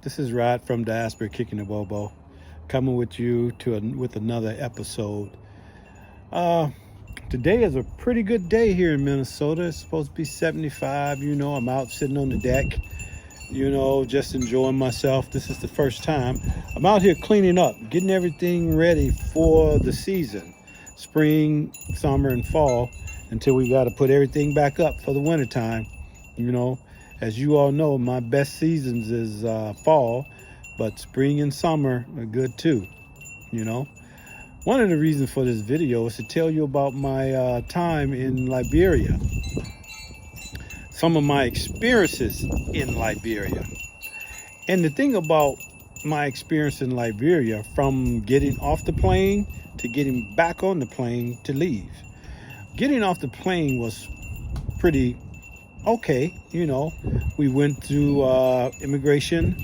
This is Rod from Diaspora Kicking the Bobo, coming with you with another episode. Uh, Today is a pretty good day here in Minnesota. It's supposed to be 75. I'm out sitting on the deck, just enjoying myself. This is the first time I'm out here cleaning up, getting everything ready for the season, spring, summer, and fall, until we got to put everything back up for the wintertime. As you all know, my best seasons is fall, but spring and summer are good too. you know One of the reasons for this video is to tell you about my time in Liberia, some of my experiences in Liberia. And the thing about my experience in Liberia, from getting off the plane to getting back on the plane to leave. Getting off the plane was pretty okay. We went through immigration,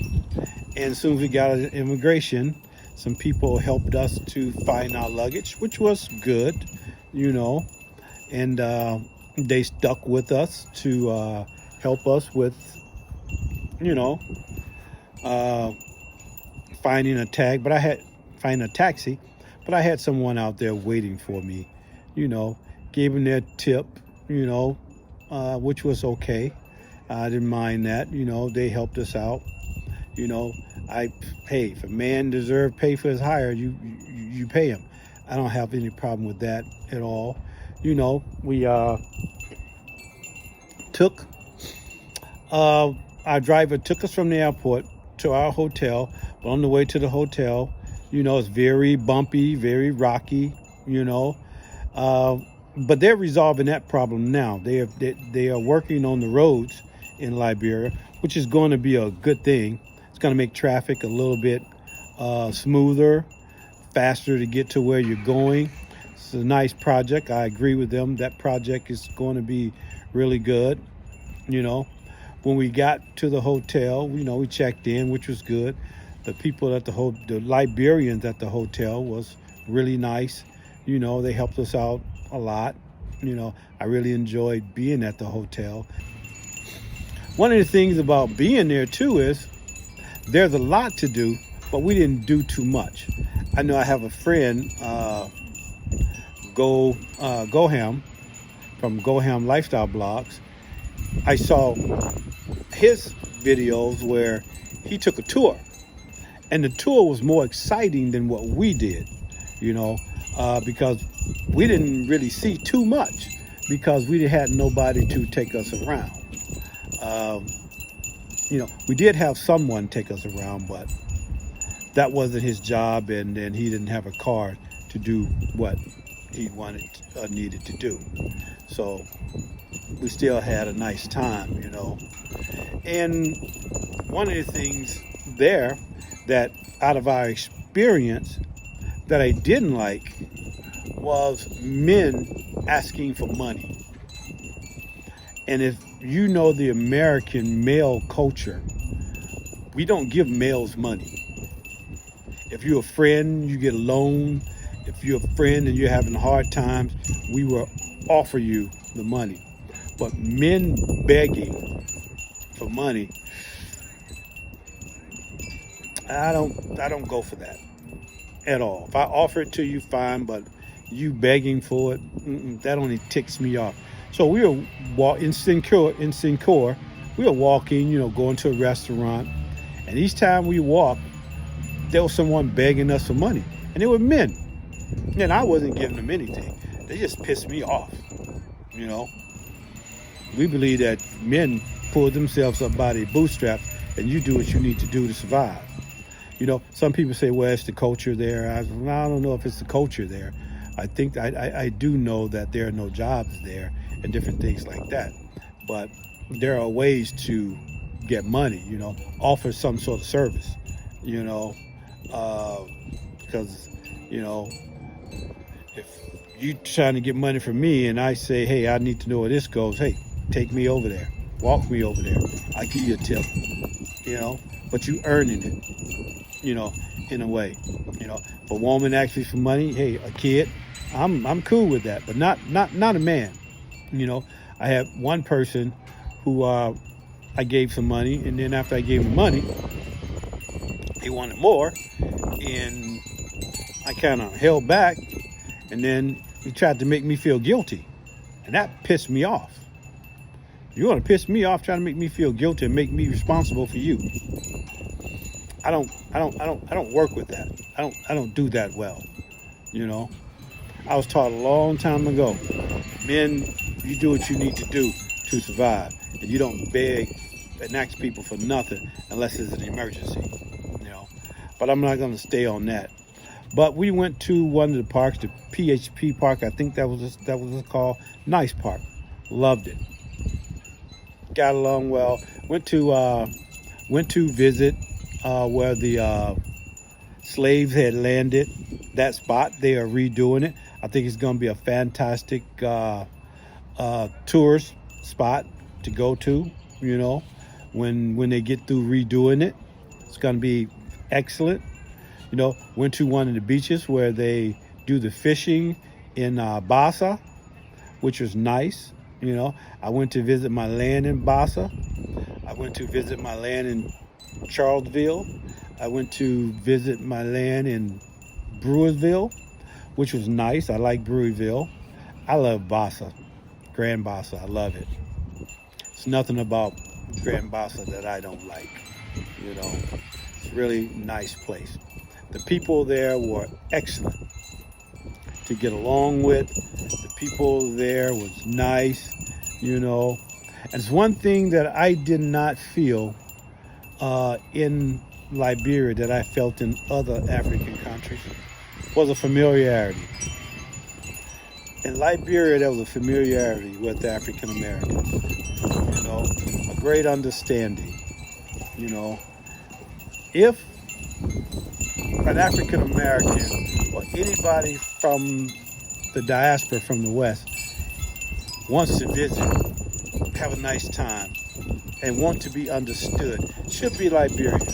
and as soon as we got out of immigration, some people helped us to find our luggage, which was good, and they stuck with us to help us with, finding a tag. But finding a taxi, but I had someone out there waiting for me, gave them their tip, which was okay. I didn't mind that. They helped us out. If a man deserves pay for his hire, you pay him. I don't have any problem with that at all. We took our driver took us from the airport to our hotel. But on the way to the hotel, it's very bumpy, very rocky. But they're resolving that problem now. They are working on the roads in Liberia, which is going to be a good thing. It's going to make traffic a little bit smoother, faster to get to where you're going. It's a nice project. I agree with them. That project is going to be really good. When we got to the hotel, we checked in, which was good. The people at the Liberians at the hotel was really nice. They helped us out a lot. I really enjoyed being at the hotel. One of the things about being there too is there's a lot to do, but we didn't do too much. I know I have a friend, Goham, from Goham Lifestyle Blogs. I saw his videos where he took a tour, and the tour was more exciting than what we did, because we didn't really see too much because we had nobody to take us around. We did have someone take us around, but that wasn't his job, and he didn't have a car to do what he needed to do. So we still had a nice time, And one of the things there that out of our experience that I didn't like was men asking for money. And if you know the American male culture, we don't give males money. If you're a friend, you get a loan. If you're a friend and you're having hard times, we will offer you the money. But men begging for money, I don't go for that at all. If I offer it to you, fine, but you begging for it, that only ticks me off. So we were in Sincor, we were walking, going to a restaurant, and each time we walked, there was someone begging us for money, and they were men, and I wasn't giving them anything. They just pissed me off. We believe that men pull themselves up by their bootstraps, and you do what you need to do to survive. Some people say, well, it's the culture there. I don't know if it's the culture there. I think I do know that there are no jobs there and different things like that. But there are ways to get money, offer some sort of service, because, if you trying to get money from me and I say, hey, I need to know where this goes, hey, take me over there, walk me over there, I'll give you a tip, but you earning it, in a way. If a woman asks me for money, hey, a kid, I'm cool with that, but not a man. I had one person who I gave some money, and then after I gave him money, They wanted more, and I kind of held back, and then he tried to make me feel guilty, and that pissed me off. You want to piss me off, trying to make me feel guilty and make me responsible for you. I don't work with that. I don't do that well. You know, I was taught a long time ago, men, you do what you need to do to survive, and you don't beg and ask people for nothing unless it's an emergency. You know, but I'm not going to stay on that. But we went to one of the parks, the PHP park. I think that was called. Nice park. Loved it. Got along well. Went to visit where the slaves had landed. That spot, they are redoing it. I think it's going to be a fantastic tourist spot to go to. You know, when they get through redoing it, it's going to be excellent. You know, went to one of the beaches where they do the fishing in Bassa, which was nice. You know, I went to visit my land in Bassa. I went to visit my land in Charlottesville. I went to visit my land in Brewersville, which was nice. I like Brewersville. I love Bassa, Grand Bassa. I love it. It's nothing about Grand Bassa that I don't like. You know, it's a really nice place. The people there were excellent to get along with. The people there was nice, you know. And it's one thing that I did not feel in Liberia that I felt in other African countries was a familiarity. In Liberia, there was a familiarity with African Americans, you know, a great understanding, you know. If an African American or anybody from the diaspora from the West wants to visit, have a nice time, and want to be understood, should be Liberians.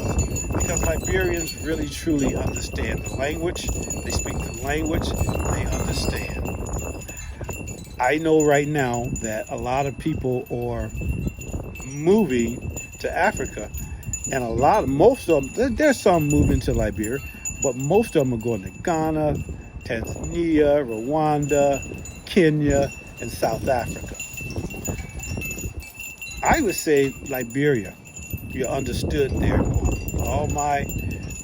Because Liberians really truly understand the language, they speak the language, they understand. I know right now that a lot of people are moving to Africa, and most of them, there's some moving to Liberia, but most of them are going to Ghana, Tanzania, Rwanda, Kenya, and South Africa. I would say Liberia, you're understood there. All my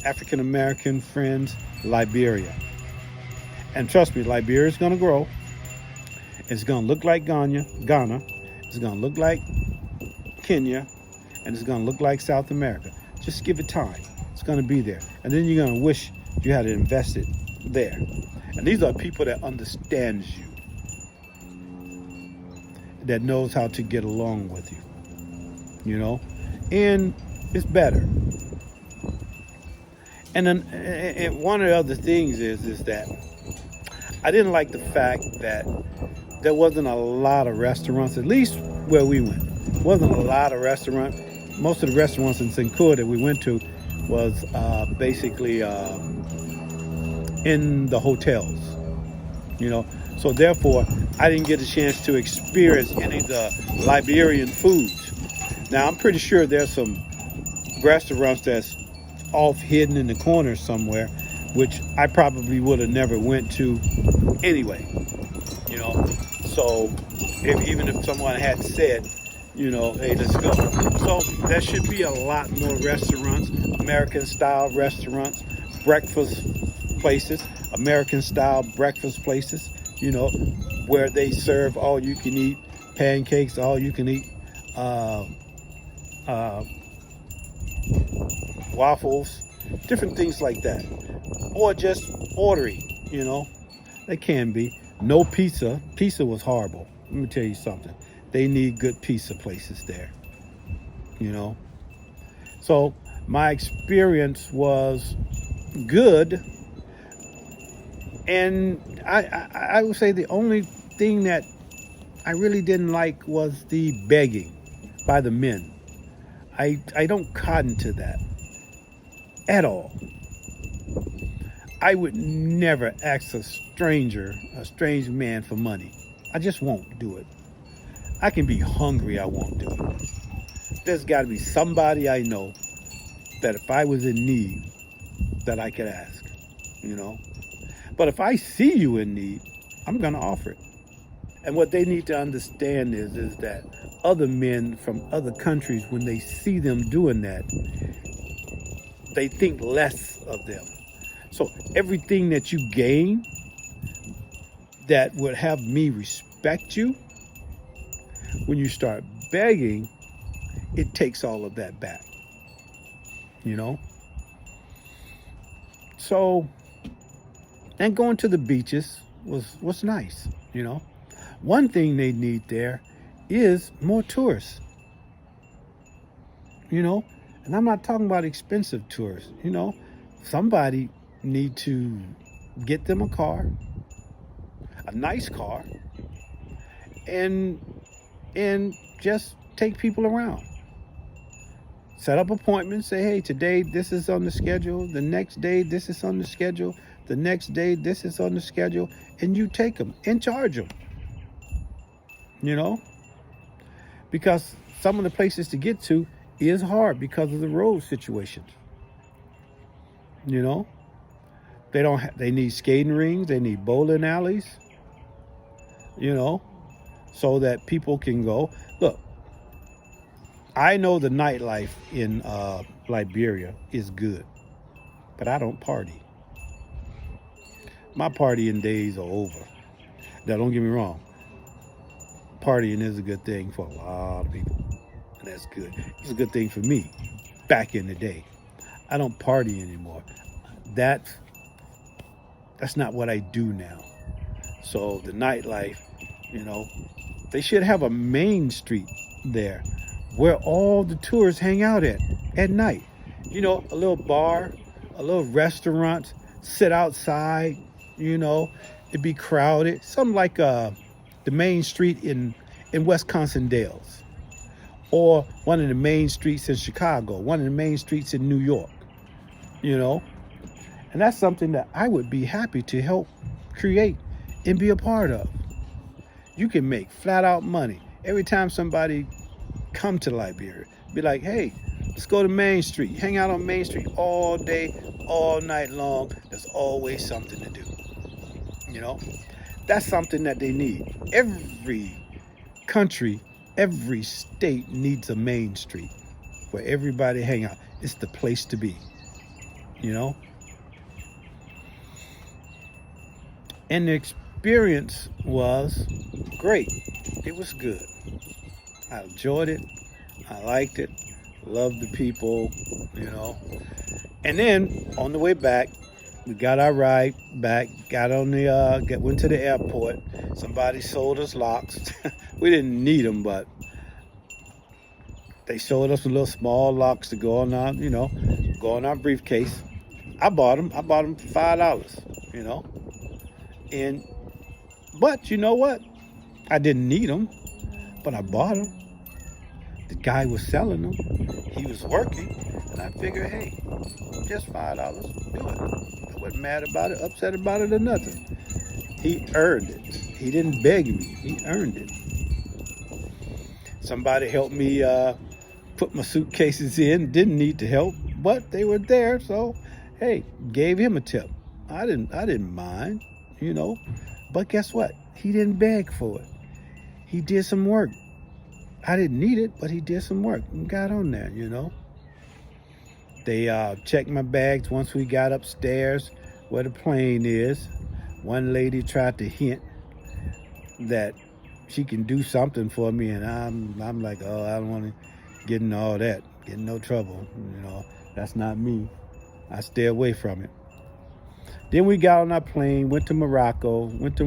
African American friends, Liberia. And trust me, Liberia is going to grow. It's going to look like Ghana. It's going to look like Kenya. And it's going to look like South America. Just give it time. It's going to be there. And then you're going to wish you had invested there. And these are people that understands you, that knows how to get along with you, you know, and it's better. And then and one of the other things is that I didn't like the fact that there wasn't a lot of restaurants, at least where we went. Wasn't a lot of restaurants. Most of the restaurants in Sinkur that we went to was basically in the hotels, you know. So therefore, I didn't get a chance to experience any of the Liberian foods. Now, I'm pretty sure there's some restaurants that's off hidden in the corner somewhere, which I probably would have never went to anyway, you know. So even if someone had said, you know, hey, let's go. So there should be a lot more restaurants, American-style restaurants, breakfast places, American-style breakfast places, you know, where they serve all-you-can-eat pancakes, all-you-can-eat waffles, different things like that. Or just ordering, you know. They can be. No pizza. Pizza was horrible. Let me tell you something. They need good pizza places there, you know. So my experience was good. And I would say the only thing that I really didn't like was the begging by the men. I don't cotton to that at all. I would never ask a strange man for money. I just won't do it. I can be hungry, I won't do it. There's got to be somebody I know that if I was in need, that I could ask, you know. But if I see you in need, I'm going to offer it. And what they need to understand is that other men from other countries, when they see them doing that, they think less of them. So everything that you gain that would have me respect you, when you start begging, it takes all of that back, you know? So, and going to the beaches was nice, you know? One thing they need there is more tourists, you know? And I'm not talking about expensive tourists, you know? Somebody need to get them a car, a nice car, and just take people around. Set up appointments, say, hey, today this is on the schedule, the next day this is on the schedule, the next day this is on the schedule, and you take them and charge them, you know? Because some of the places to get to is hard because of the road situations, you know? They need skating rings, they need bowling alleys, you know, so that people can go. Look, I know the nightlife in Liberia is good, but I don't party. My partying days are over. Now, don't get me wrong. Partying is a good thing for a lot of people, and that's good. It's a good thing for me back in the day. I don't party anymore. That's not what I do now. So the nightlife, you know, they should have a main street there where all the tourists hang out at night. You know, a little bar, a little restaurant, sit outside, you know, it'd be crowded. Something like the main street in Wisconsin Dells, or one of the main streets in Chicago, one of the main streets in New York, you know. And that's something that I would be happy to help create and be a part of. You can make flat out money. Every time somebody come to Liberia, be like, hey, let's go to Main Street. Hang out on Main Street all day, all night long. There's always something to do. You know, that's something that they need. Every country, every state needs a Main Street where everybody hang out. It's the place to be, you know? And the experience was great. It was good. I enjoyed it. I liked it. Loved the people, you know. And then on the way back, we got our ride back, went to the airport. Somebody sold us locks. We didn't need them, but they showed us a little small locks to go on our, you know, go on our briefcase. I bought them for $5, you know. But you know what? I didn't need them, but I bought them. The guy was selling them. He was working, and I figured, hey, just $5, do it. I wasn't mad about it, upset about it, or nothing. He earned it. He didn't beg me. He earned it. Somebody helped me put my suitcases in. Didn't need the help, but they were there, so hey, gave him a tip. I didn't mind, you know. But guess what? He didn't beg for it. He did some work. I didn't need it, but he did some work and got on there, you know. They checked my bags once we got upstairs where the plane is. One lady tried to hint that she can do something for me, and I'm like, oh, I don't want to get in all that, get in no trouble, you know. That's not me. I stay away from it. Then we got on our plane, went to Morocco, went to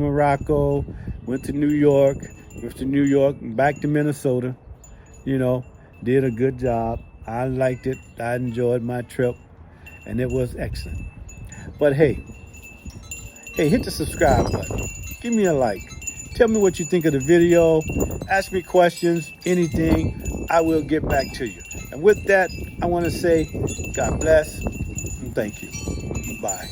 New York, back to Minnesota, you know, did a good job. I liked it. I enjoyed my trip, and it was excellent. But hey, hit the subscribe button. Give me a like. Tell me what you think of the video. Ask me questions, anything. I will get back to you. And with that, I want to say God bless and thank you. Bye.